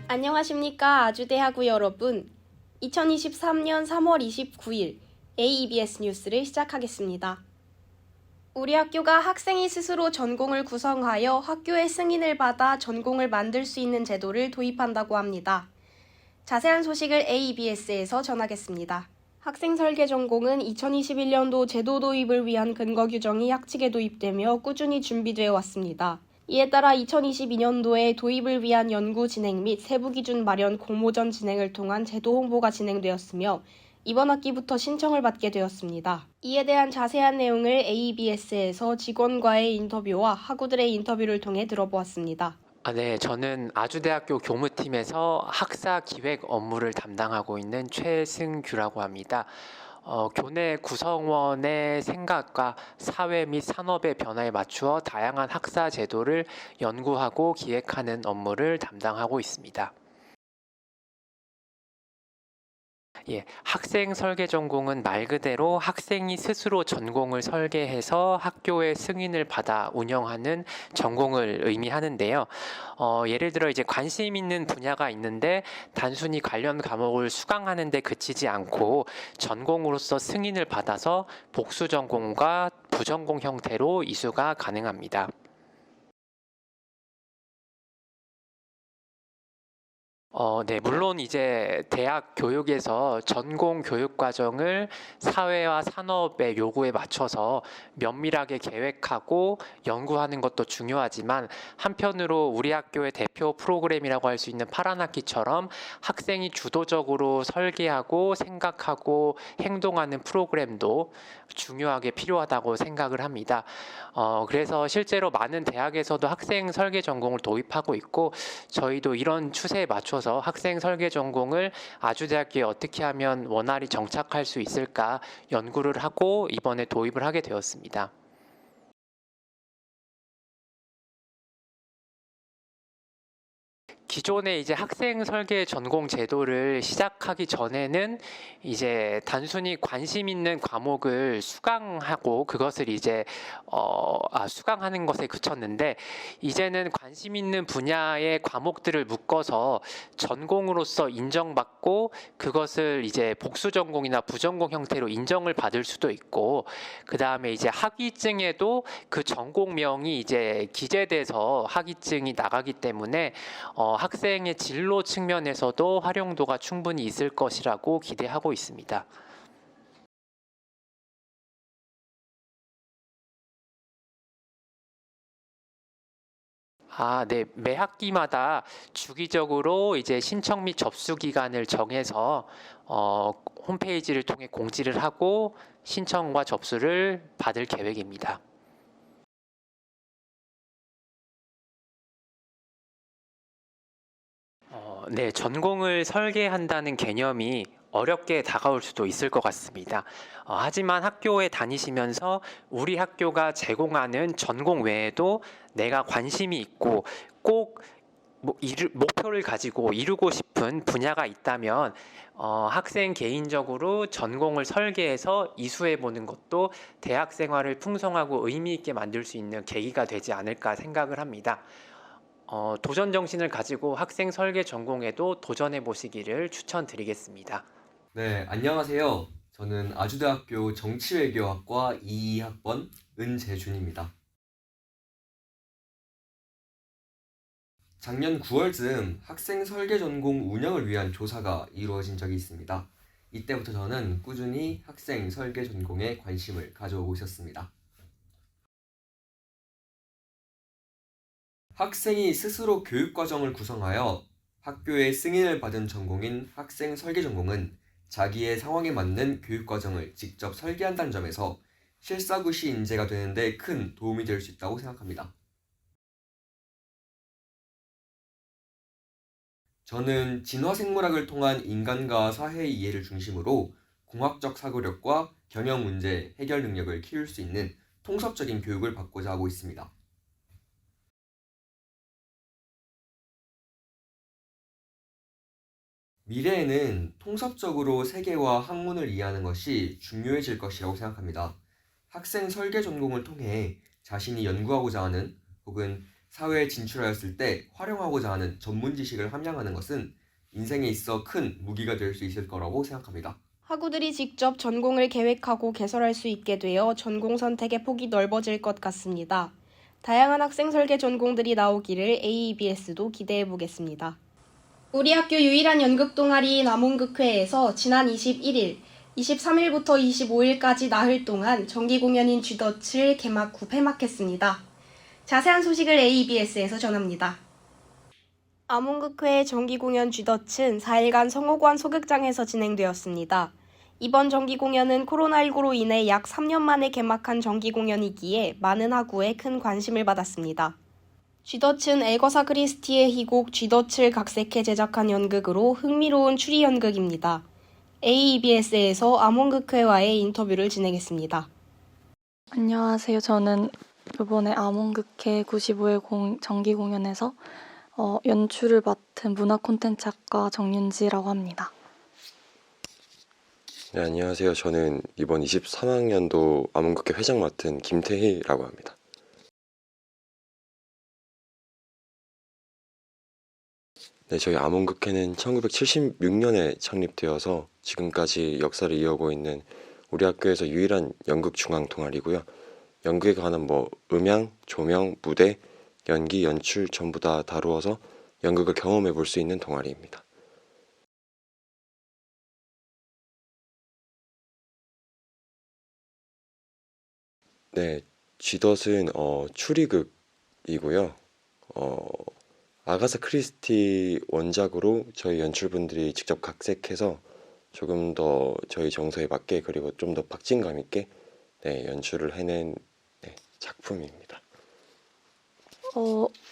안녕하십니까 아주대학우 여러분. 2023년 3월 29일 AEBS 뉴스를 시작하겠습니다. 우리 학교가 학생이 스스로 전공을 구성하여 학교의 승인을 받아 전공을 만들 수 있는 제도를 도입한다고 합니다. 자세한 소식을 AEBS에서 전하겠습니다. 학생 설계 전공은 2021년도 제도 도입을 위한 근거 규정이 학칙에 도입되며 꾸준히 준비되어 왔습니다. 이에 따라 2022년도에 도입을 위한 연구 진행 및 세부 기준 마련 공모전 진행을 통한 제도 홍보가 진행되었으며 이번 학기부터 신청을 받게 되었습니다. 이에 대한 자세한 내용을 AEBS에서 직원과의 인터뷰와 학우들의 인터뷰를 통해 들어보았습니다. 네, 저는 아주대학교 교무팀에서 학사 기획 업무를 담당하고 있는 최승규라고 합니다. 교내 구성원의 생각과 사회 및 산업의 변화에 맞추어 다양한 학사 제도를 연구하고 기획하는 업무를 담당하고 있습니다. 학생 설계 전공은 말 그대로 학생이 스스로 전공을 설계해서 학교의 승인을 받아 운영하는 전공을 의미하는데요. 예를 들어 이제 관심 있는 분야가 있는데 단순히 관련 과목을 수강하는 데 그치지 않고 전공으로서 승인을 받아서 복수 전공과 부전공 형태로 이수가 가능합니다. 네, 물론 이제 대학 교육에서 전공 교육 과정을 사회와 산업의 요구에 맞춰서 면밀하게 계획하고 연구하는 것도 중요하지만 한편으로 우리 학교의 대표 프로그램이라고 할 수 있는 파란 학기처럼 학생이 주도적으로 설계하고 생각하고 행동하는 프로그램도 중요하게 필요하다고 생각을 합니다. 그래서 실제로 많은 대학에서도 학생 설계 전공을 도입하고 있고 저희도 이런 추세에 맞춰서 학생 설계 전공을 아주대학교에 어떻게 하면 원활히 정착할 수 있을까 연구를 하고 이번에 도입을 하게 되었습니다. 기존에 이제 학생 설계 전공 제도를 시작하기 전에는 이제 단순히 관심 있는 과목을 수강하고 그것을 이제 수강하는 것에 그쳤는데 이제는 관심 있는 분야의 과목들을 묶어서 전공으로서 인정받고 그것을 이제 복수 전공이나 부전공 형태로 인정을 받을 수도 있고 그 다음에 이제 학위증에도 그 전공명이 이제 기재돼서 학위증이 나가기 때문에 학생의 진로 측면에서도 활용도가 충분히 있을 것이라고 기대하고 있습니다. 네. 매 학기마다 주기적으로 이제 신청 및 접수 기간을 정해서 홈페이지를 통해 공지를 하고 신청과 접수를 받을 계획입니다. 네, 전공을 설계한다는 개념이 어렵게 다가올 수도 있을 것 같습니다. 하지만 학교에 다니시면서 우리 학교가 제공하는 전공 외에도 내가 관심이 있고 꼭 목표를 가지고 이루고 싶은 분야가 있다면 학생 개인적으로 전공을 설계해서 이수해 보는 것도 대학 생활을 풍성하고 의미 있게 만들 수 있는 계기가 되지 않을까 생각을 합니다. 도전 정신을 가지고 학생 설계 전공에도 도전해 보시기를 추천드리겠습니다. 네, 안녕하세요. 저는 아주대학교 정치외교학과 22학번 은재준입니다. 작년 9월쯤 학생 설계 전공 운영을 위한 조사가 이루어진 적이 있습니다. 이때부터 저는 꾸준히 학생 설계 전공에 관심을 가져오고 있었습니다. 학생이 스스로 교육과정을 구성하여 학교의 승인을 받은 전공인 학생 설계 전공은 자기의 상황에 맞는 교육과정을 직접 설계한다는 점에서 실사구시 인재가 되는 데 큰 도움이 될 수 있다고 생각합니다. 저는 진화생물학을 통한 인간과 사회의 이해를 중심으로 공학적 사고력과 경영 문제 해결 능력을 키울 수 있는 통섭적인 교육을 받고자 하고 있습니다. 미래에는 통섭적으로 세계와 학문을 이해하는 것이 중요해질 것이라고 생각합니다. 학생 설계 전공을 통해 자신이 연구하고자 하는 혹은 사회에 진출하였을 때 활용하고자 하는 전문 지식을 함양하는 것은 인생에 있어 큰 무기가 될 수 있을 거라고 생각합니다. 학우들이 직접 전공을 계획하고 개설할 수 있게 되어 전공 선택의 폭이 넓어질 것 같습니다. 다양한 학생 설계 전공들이 나오기를 AEBS도 기대해 보겠습니다. 우리 학교 유일한 연극 동아리인 아몬극회에서 지난 21일, 23일부터 25일까지 나흘 동안 정기 공연인 쥐덫을 개막 후 폐막했습니다. 자세한 소식을 AEBS에서 전합니다. 아몬극회의 정기 공연 쥐덫은 4일간 성호관 소극장에서 진행되었습니다. 이번 정기 공연은 코로나19로 인해 약 3년 만에 개막한 정기 공연이기에 많은 학우에 큰 관심을 받았습니다. 쥐덫은 에거사 크리스티의 희곡 쥐덫을 각색해 제작한 연극으로 흥미로운 추리 연극입니다. AEBS에서 아몬극회와의 인터뷰를 진행했습니다. 안녕하세요. 저는 이번에 아몬극회 95회 정기 공연에서 연출을 맡은 문화 콘텐츠 학과 정윤지라고 합니다. 네, 안녕하세요. 저는 이번 23학년도 아몬극회 회장 맡은 김태희라고 합니다. 네, 저희 아몬극회는 1976년에 창립되어서 지금까지 역사를 이어오고 있는 우리 학교에서 유일한 연극 중앙 동아리고요. 연극에 관한 음향, 조명, 무대, 연기, 연출 전부 다 다루어서 연극을 경험해 볼 수 있는 동아리입니다. 네, 쥐덫은 추리극이고요. 아가사 크리스티 원작으로 저희 연출분들이 직접 각색해서 조금 더 저희 정서에 맞게 그리고 좀 더 박진감 있게 연출을 해낸 작품입니다.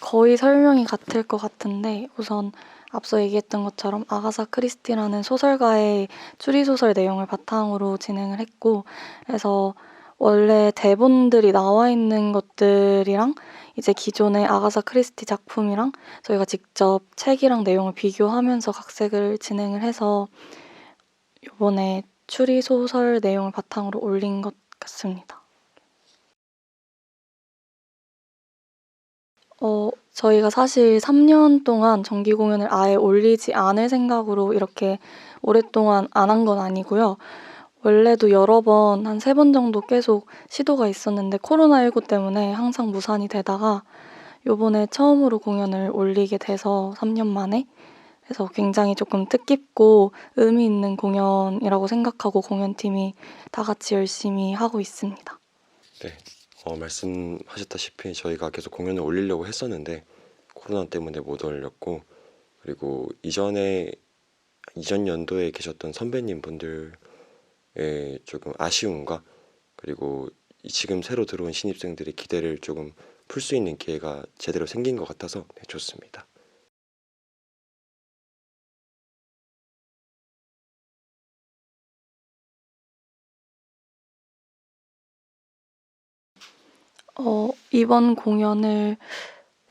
거의 설명이 같을 것 같은데 우선 앞서 얘기했던 것처럼 아가사 크리스티라는 소설가의 추리소설 내용을 바탕으로 진행을 했고 그래서 원래 대본들이 나와 있는 것들이랑 이제 기존의 아가사 크리스티 작품이랑 저희가 직접 책이랑 내용을 비교하면서 각색을 진행을 해서 이번에 추리 소설 내용을 바탕으로 올린 것 같습니다. 저희가 사실 3년 동안 정기 공연을 아예 올리지 않을 생각으로 이렇게 오랫동안 안 한 건 아니고요. 원래도 여러 번, 한 3번 정도 계속 시도가 있었는데 코로나19 때문에 항상 무산이 되다가 요번에 처음으로 공연을 올리게 돼서 3년 만에 그래서 굉장히 조금 뜻깊고 의미 있는 공연이라고 생각하고 공연팀이 다 같이 열심히 하고 있습니다. 네, 말씀하셨다시피 저희가 계속 공연을 올리려고 했었는데 코로나 때문에 못 올렸고 그리고 이전 연도에 계셨던 선배님 분들의 조금 아쉬움과 그리고 지금 새로 들어온 신입생들의 기대를 조금 풀 수 있는 기회가 제대로 생긴 것 같아서 좋습니다. 이번 공연을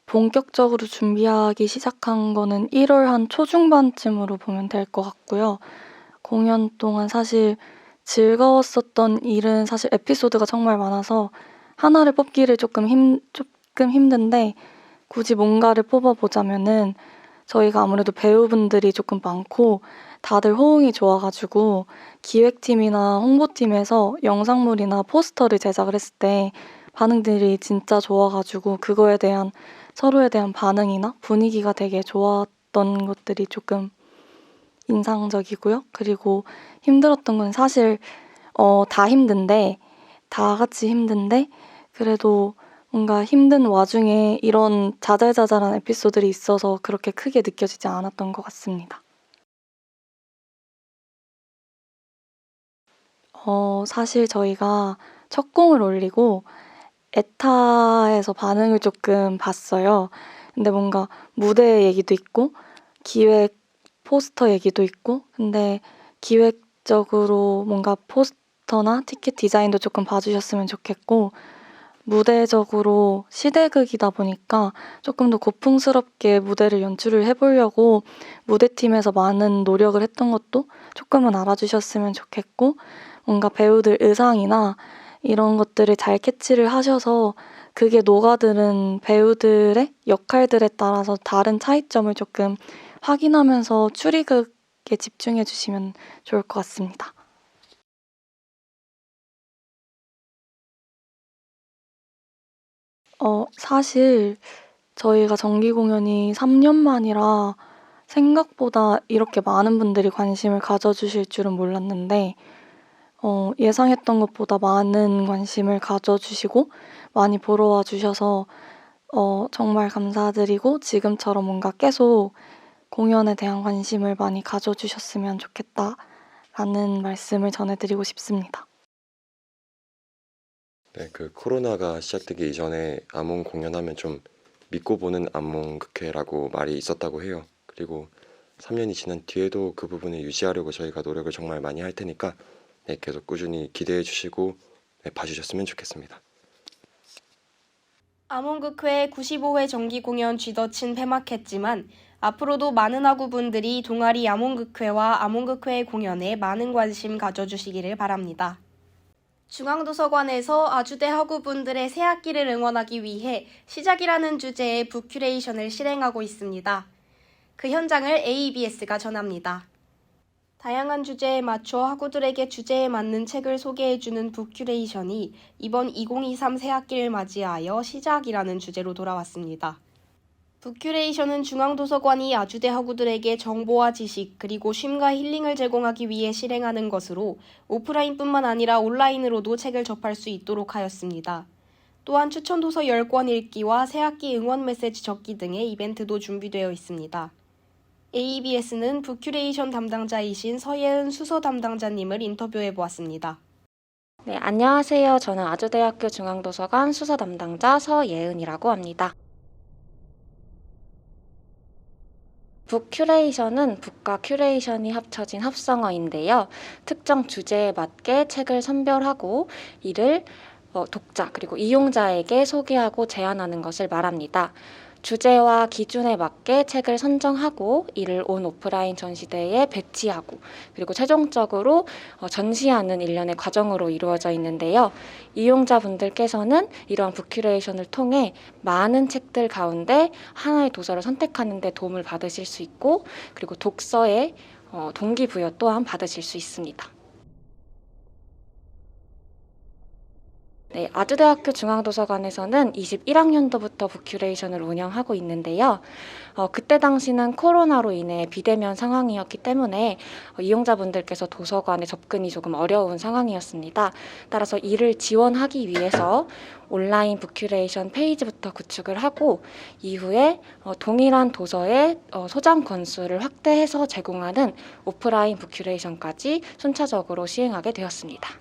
본격적으로 준비하기 시작한 거는 1월 한 초중반쯤으로 보면 될 것 같고요. 공연 동안 사실 즐거웠었던 일은 사실 에피소드가 정말 많아서 하나를 뽑기를 조금 힘든데 굳이 뭔가를 뽑아보자면은 저희가 아무래도 배우분들이 조금 많고 다들 호응이 좋아가지고 기획팀이나 홍보팀에서 영상물이나 포스터를 제작을 했을 때 반응들이 진짜 좋아가지고 그거에 대한 서로에 대한 반응이나 분위기가 되게 좋았던 것들이 조금 인상적이고요. 그리고 힘들었던 건 사실 다 같이 힘든데 그래도 뭔가 힘든 와중에 이런 자잘자잘한 에피소드들이 있어서 그렇게 크게 느껴지지 않았던 것 같습니다. 사실 저희가 첫 공을 올리고 에타에서 반응을 조금 봤어요. 근데 뭔가 무대 얘기도 있고 기획 포스터 얘기도 있고 근데 기획적으로 뭔가 포스터나 티켓 디자인도 조금 봐주셨으면 좋겠고 무대적으로 시대극이다 보니까 조금 더 고풍스럽게 무대를 연출을 해보려고 무대팀에서 많은 노력을 했던 것도 조금은 알아주셨으면 좋겠고, 뭔가 배우들 의상이나 이런 것들을 잘 캐치를 하셔서 그게 녹아드는 배우들의 역할들에 따라서 다른 차이점을 조금 확인하면서 추리극에 집중해 주시면 좋을 것 같습니다. 사실 저희가 정기 공연이 3년 만이라 생각보다 이렇게 많은 분들이 관심을 가져주실 줄은 몰랐는데, 예상했던 것보다 많은 관심을 가져주시고 많이 보러 와주셔서 정말 감사드리고, 지금처럼 뭔가 계속 공연에 대한 관심을 많이 가져주셨으면 좋겠다라는 말씀을 전해드리고 싶습니다. 네, 그 코로나가 시작되기 이전에 암몽 공연하면 좀 믿고 보는 암몽극회라고 말이 있었다고 해요. 그리고 3년이 지난 뒤에도 그 부분을 유지하려고 저희가 노력을 정말 많이 할 테니까 네, 계속 꾸준히 기대해 주시고 네, 봐주셨으면 좋겠습니다. 암홍극회 95회 정기 공연 쥐덫은 폐막했지만 앞으로도 많은 학우분들이 동아리 암홍극회와 암홍극회 공연에 많은 관심 가져주시기를 바랍니다. 중앙도서관에서 아주대 학우분들의 새학기를 응원하기 위해 시작이라는 주제의 북큐레이션을 실행하고 있습니다. 그 현장을 AEBS가 전합니다. 다양한 주제에 맞춰 학우들에게 주제에 맞는 책을 소개해주는 북큐레이션이 이번 2023 새학기를 맞이하여 시작이라는 주제로 돌아왔습니다. 북큐레이션은 중앙도서관이 아주대 학우들에게 정보와 지식 그리고 쉼과 힐링을 제공하기 위해 실행하는 것으로 오프라인뿐만 아니라 온라인으로도 책을 접할 수 있도록 하였습니다. 또한 추천도서 10권 읽기와 새학기 응원 메시지 적기 등의 이벤트도 준비되어 있습니다. AEBS는 북큐레이션 담당자이신 서예은 수서 담당자님을 인터뷰해 보았습니다. 네, 안녕하세요. 저는 아주대학교 중앙도서관 수서 담당자 서예은이라고 합니다. 북큐레이션은 북과 큐레이션이 합쳐진 합성어인데요. 특정 주제에 맞게 책을 선별하고 이를 독자 그리고 이용자에게 소개하고 제안하는 것을 말합니다. 주제와 기준에 맞게 책을 선정하고 이를 온 오프라인 전시대에 배치하고 그리고 최종적으로 전시하는 일련의 과정으로 이루어져 있는데요. 이용자분들께서는 이러한 북큐레이션을 통해 많은 책들 가운데 하나의 도서를 선택하는 데 도움을 받으실 수 있고 그리고 독서의 동기부여 또한 받으실 수 있습니다. 네, 아주대학교 중앙도서관에서는 21학년도부터 북큐레이션을 운영하고 있는데요. 그때 당시는 코로나로 인해 비대면 상황이었기 때문에 이용자분들께서 도서관에 접근이 조금 어려운 상황이었습니다. 따라서 이를 지원하기 위해서 온라인 북큐레이션 페이지부터 구축을 하고 이후에 동일한 도서의 소장 권수를 확대해서 제공하는 오프라인 북큐레이션까지 순차적으로 시행하게 되었습니다.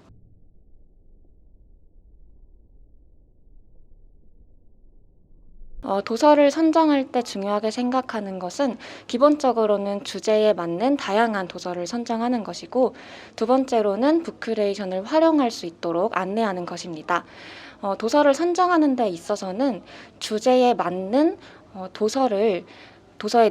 도서를 선정할 때 중요하게 생각하는 것은 기본적으로는 주제에 맞는 다양한 도서를 선정하는 것이고 두 번째로는 북큐레이션을 활용할 수 있도록 안내하는 것입니다. 도서를 선정하는 데 있어서는 주제에 맞는 도서의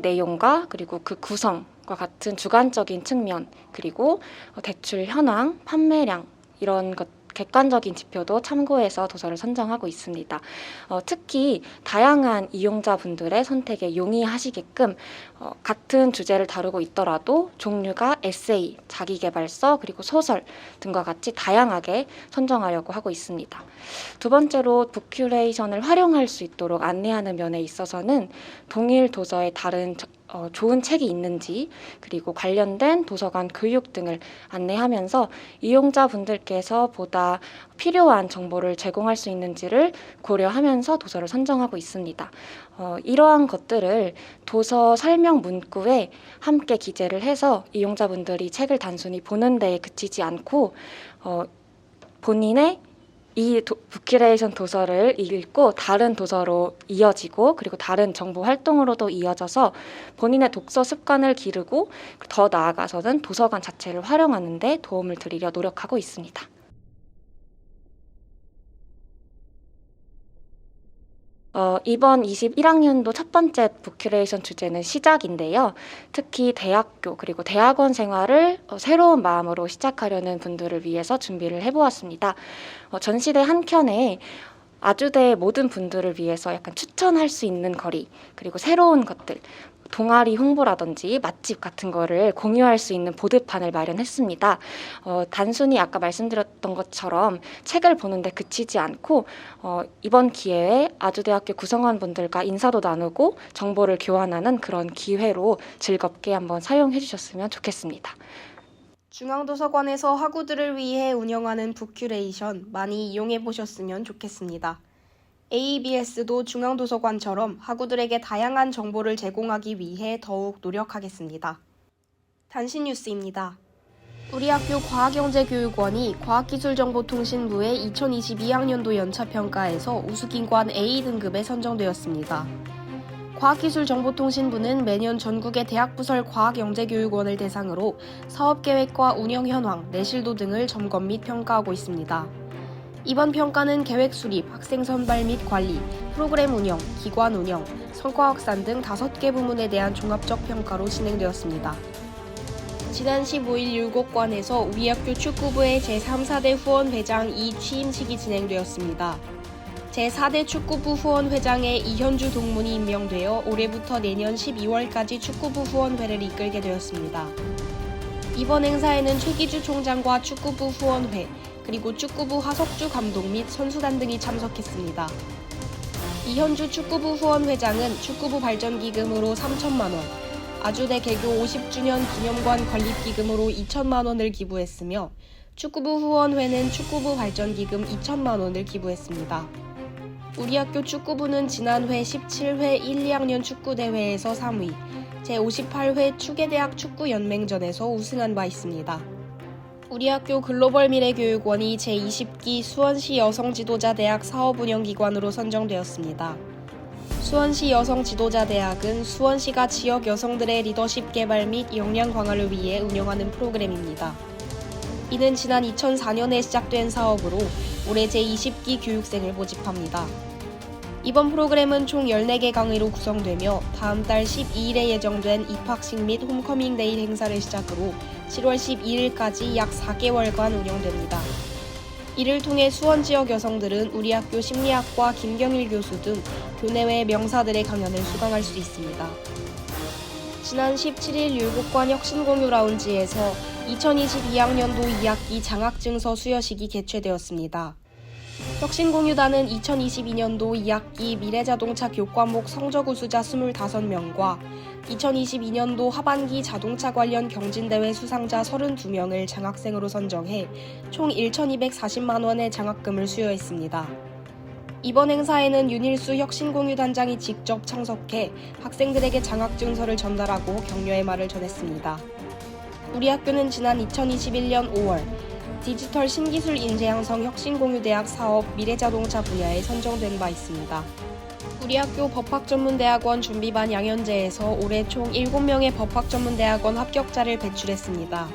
내용과 그리고 그 구성과 같은 주관적인 측면 그리고 대출 현황, 판매량 이런 것 객관적인 지표도 참고해서 도서를 선정하고 있습니다. 특히 다양한 이용자분들의 선택에 용이하시게끔 같은 주제를 다루고 있더라도 종류가 에세이, 자기계발서, 그리고 소설 등과 같이 다양하게 선정하려고 하고 있습니다. 두 번째로 북큐레이션을 활용할 수 있도록 안내하는 면에 있어서는 동일 도서에 다른 좋은 책이 있는지 그리고 관련된 도서관 교육 등을 안내하면서 이용자분들께서 보다 필요한 정보를 제공할 수 있는지를 고려하면서 도서를 선정하고 있습니다. 이러한 것들을 도서 설명 문구에 함께 기재를 해서 이용자분들이 책을 단순히 보는 데에 그치지 않고 본인의 이 북큐레이션 도서를 읽고 다른 도서로 이어지고 그리고 다른 정보 활동으로도 이어져서 본인의 독서 습관을 기르고 더 나아가서는 도서관 자체를 활용하는 데 도움을 드리려 노력하고 있습니다. 이번 21학년도 첫 번째 북큐레이션 주제는 시작인데요. 특히 대학교 그리고 대학원 생활을 새로운 마음으로 시작하려는 분들을 위해서 준비를 해보았습니다. 전시대 한켠에 아주대 모든 분들을 위해서 약간 추천할 수 있는 거리, 그리고 새로운 것들, 동아리 홍보라든지 맛집 같은 거를 공유할 수 있는 보드판을 마련했습니다. 단순히 아까 말씀드렸던 것처럼 책을 보는데 그치지 않고 이번 기회에 아주대학교 구성원분들과 인사도 나누고 정보를 교환하는 그런 기회로 즐겁게 한번 사용해 주셨으면 좋겠습니다. 중앙도서관에서 학우들을 위해 운영하는 북큐레이션 많이 이용해 보셨으면 좋겠습니다. AEBS도 중앙도서관처럼 학우들에게 다양한 정보를 제공하기 위해 더욱 노력하겠습니다. 단신 뉴스입니다. 우리 학교 과학영재교육원이 과학기술정보통신부의 2022학년도 연차평가에서 우수기관 A등급에 선정되었습니다. 과학기술정보통신부는 매년 전국의 대학부설 과학영재교육원을 대상으로 사업계획과 운영현황, 내실도 등을 점검 및 평가하고 있습니다. 이번 평가는 계획 수립, 학생 선발 및 관리, 프로그램 운영, 기관 운영, 성과 확산 등 5개 부문에 대한 종합적 평가로 진행되었습니다. 지난 15일 7관에서 우리 학교 축구부의 제3, 4대 후원회장 취임식이 진행되었습니다. 제4대 축구부 후원회장에 이현주 동문이 임명되어 올해부터 내년 12월까지 축구부 후원회를 이끌게 되었습니다. 이번 행사에는 최기주 총장과 축구부 후원회, 그리고 축구부 하석주 감독 및 선수단 등이 참석했습니다. 이현주 축구부 후원회장은 축구부 발전기금으로 3천만 원, 아주대 개교 50주년 기념관 건립기금으로 2천만 원을 기부했으며 축구부 후원회는 축구부 발전기금 2천만 원을 기부했습니다. 우리 학교 축구부는 지난해 17회 1, 2학년 축구대회에서 3위, 제58회 추계대학 축구연맹전에서 우승한 바 있습니다. 우리 학교 글로벌 미래교육원이 제20기 수원시 여성지도자대학 사업운영기관으로 선정되었습니다. 수원시 여성지도자대학은 수원시가 지역 여성들의 리더십 개발 및 역량 강화를 위해 운영하는 프로그램입니다. 이는 지난 2004년에 시작된 사업으로 올해 제20기 교육생을 모집합니다. 이번 프로그램은 총 14개 강의로 구성되며 다음 달 12일에 예정된 입학식 및 홈커밍 데이 행사를 시작으로 7월 12일까지 약 4개월간 운영됩니다. 이를 통해 수원 지역 여성들은 우리 학교 심리학과 김경일 교수 등 교내외 명사들의 강연을 수강할 수 있습니다. 지난 17일 율곡관 혁신공유 라운지에서 2022학년도 2학기 장학증서 수여식이 개최되었습니다. 혁신공유단은 2022년도 2학기 미래자동차 교과목 성적 우수자 25명과 2022년도 하반기 자동차 관련 경진대회 수상자 32명을 장학생으로 선정해 총 1,240만 원의 장학금을 수여했습니다. 이번 행사에는 윤일수 혁신공유단장이 직접 참석해 학생들에게 장학증서를 전달하고 격려의 말을 전했습니다. 우리 학교는 지난 2021년 5월 디지털 신기술 인재 양성 혁신공유대학 사업 미래자동차 분야에 선정된 바 있습니다. 우리 학교 법학전문대학원 준비반 양현제에서 올해 총 7명의 법학전문대학원 합격자를 배출했습니다.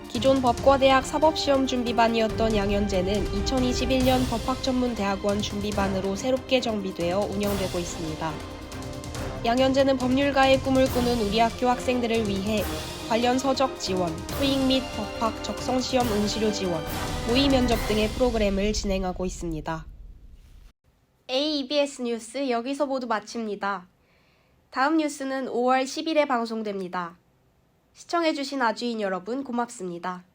기존 법과대학 사법시험 준비반이었던 양현제는 2021년 법학전문대학원 준비반으로 새롭게 정비되어 운영되고 있습니다. 양현제는 법률가의 꿈을 꾸는 우리 학교 학생들을 위해 관련 서적 지원, 토익 및 법학 적성시험 응시료 지원, 모의 면접 등의 프로그램을 진행하고 있습니다. AEBS 뉴스 여기서 모두 마칩니다. 다음 뉴스는 5월 10일에 방송됩니다. 시청해주신 아주인 여러분 고맙습니다.